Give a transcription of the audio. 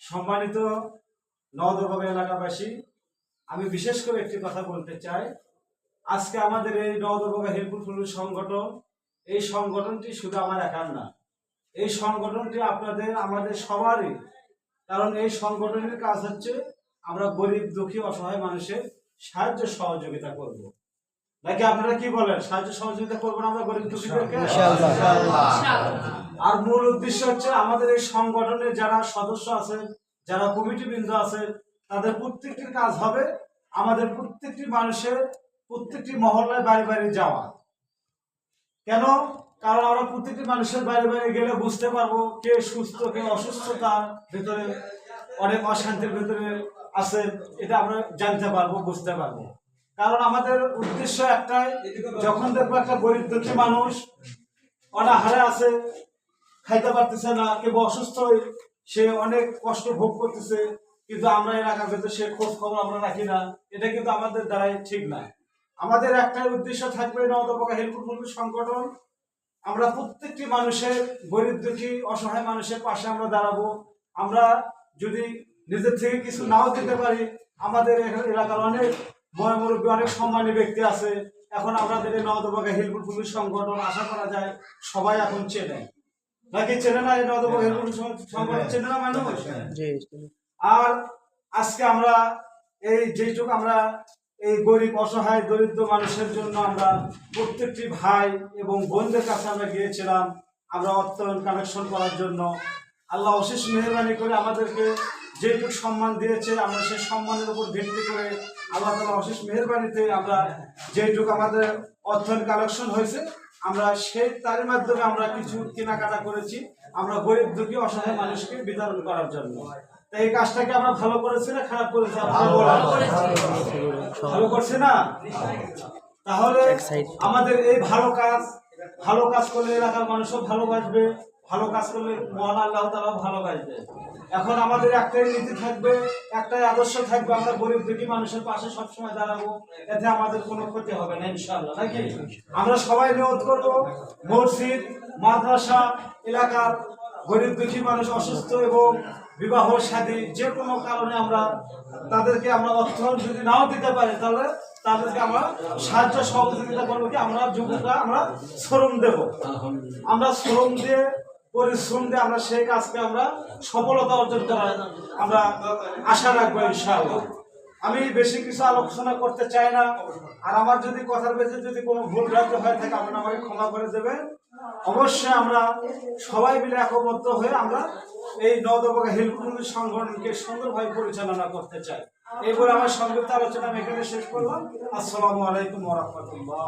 সম্মানিত নওদা এলাকাবাসী, আমি বিশেষ করে একটি কথা বলতে চাই। আজকে আমাদের এই নওদা হেল্পফুল ফ্যামিলি সংগঠন, এই সংগঠনটি শুধু আমার একার না, এই সংগঠনটি আপনাদের আমাদের সবারই। কারণ এই সংগঠনের কাজ হচ্ছে আমরা গরিব দুঃখী অসহায় মানুষের সাহায্য সহযোগিতা করব। নাকি আপনারা কি বলেন, সাহায্য সহযোগিতা করবেন আমরা গরিব দুঃখীদেরকে? আর মূল উদ্দেশ্য হচ্ছে আমাদের এই সংগঠনের যারা সদস্য আছেন, যারা কমিটি বৃন্দ আছে, তাদের প্রত্যেকটির কাজ হবে আমাদের প্রত্যেকটি মানুষের প্রত্যেকটি মহল্লায় বাড়ি বাড়ি যাওয়া। কেন? কারণ আমরা প্রত্যেকটি মানুষের বাড়ি বাড়ি গেলে বুঝতে পারবো কে সুস্থ কে অসুস্থতার ভেতরে, অনেক অশান্তির ভেতরে আছে, এটা আমরা জানতে পারবো, বুঝতে পারবো। কারণ আমাদের উদ্দেশ্য একটাই, যখন দেখবো একটা গরিব দুঃখী মানুষ অনাহারে আছে, খাইতে পারতেছে না, কেউ অসুস্থ, সে অনেক কষ্ট ভোগ করতেছে, কিন্তু আমরা এলাকার ভেতরে সে খোঁজ খবর আমরা রাখি না, এটা কিন্তু আমাদের দ্বারাই ঠিক না। আমাদের একটাই উদ্দেশ্য থাকবে নওদা হেল্পফুল ফ্যামিলি সংগঠন, আমরা প্রত্যেকটি মানুষের গরিব দুঃখী অসহায় মানুষের পাশে আমরা দাঁড়াবো। আমরা যদি নিজের থেকে কিছু নাও দিতে পারি, আমাদের এলাকার অনেক বড় মুরব্বী, অনেক সম্মানী ব্যক্তি আছে। এখন আমাদের এই নওদা হেল্পফুল ফ্যামিলি সংগঠন আশা করা যায় সবাই এখন চেনে, নাকি চেনে না? এই নওদা হেল্পফুল সংগঠন চেনে না মানুষ? আর আজকে আমরা এই যেটুকু আমরা এই গরিব অসহায় দরিদ্র মানুষের জন্য আমরা প্রত্যেকটি ভাই এবং বোনদের কাছে আমরা গিয়েছিলাম, আমরা অর্থায়ন কালেকশন করার জন্য। আল্লাহ অশেষ মেহেরবানি করে আমাদেরকে যেটুকু সম্মান দিয়েছে, আমরা সেই সম্মানের উপর ভিত্তি করে আল্লাহ তাআলা অশেষ মেহেরবানিতে আমরা যেটুকু আমাদের অর্থায়ন কালেকশন হয়েছে, আমরা সেই তার মাধ্যমে আমরা কিছু কেনাকাটা করেছি, আমরা গরিব দুঃখী অসহায় মানুষকে বিতরণ করার জন্য। এই কাজটাকে আমরা ভালো করেছি না খারাপ করেছি? ভালো করছি না? তাহলে আমাদের এই ভালো কাজ করলে এলাকার মানুষও ভালোবাসবে, ভালো কাজ করলে মহান আল্লাহ তাআলা ভালোবাসবে। এখন আমাদের একটাই নীতি থাকবে, একটাই আদর্শ থাকবে, আমরা গরিব দুঃখী মানুষের পাশে সবসময় দাঁড়াবো, এতে আমাদের কোনো ক্ষতি হবে না ইনশাআল্লাহ। নাকি আমরা সবাই নিয়ত করব, মসজিদ মাদ্রাসা এলাকার গরিব দুঃখী মানুষ অসুস্থ এবং বিবাহ শাদী যে কোনো কারণে আমরা তাদেরকে আমরা অর্থ যদি নাও দিতে পারি, তাহলে তাদেরকে আমরা সাহায্য সহযোগিতা করবো। কি আমরা যুবকরা আমরা শ্রম দেব, আমরা শ্রম দিয়ে পরিশ্রম দিয়ে আমরা সেই কাজকে আমরা সফলতা অর্জন করার আমরা আশা রাখবো ইনশাআল্লাহ। আমি বেশি কিছু আলোচনা করতে চাই না, আর আমার যদি কথার ভেতরে যদি কোনো ভুল ভ্রান্তি হয়ে থাকে আপনারা আমাকে ক্ষমা করে দেবেন। অবশ্যই আমরা সবাই মিলে একমত হয়ে আমরা এই নওদা হেল্পফুল সংগঠনকে সুন্দরভাবে পরিচালনা করতে চাই। এই বলে আমার সংক্ষিপ্ত আলোচনা আমি এখানে শেষ করলাম। আসসালামু আলাইকুম ওয়া রাহমাতুল্লাহ।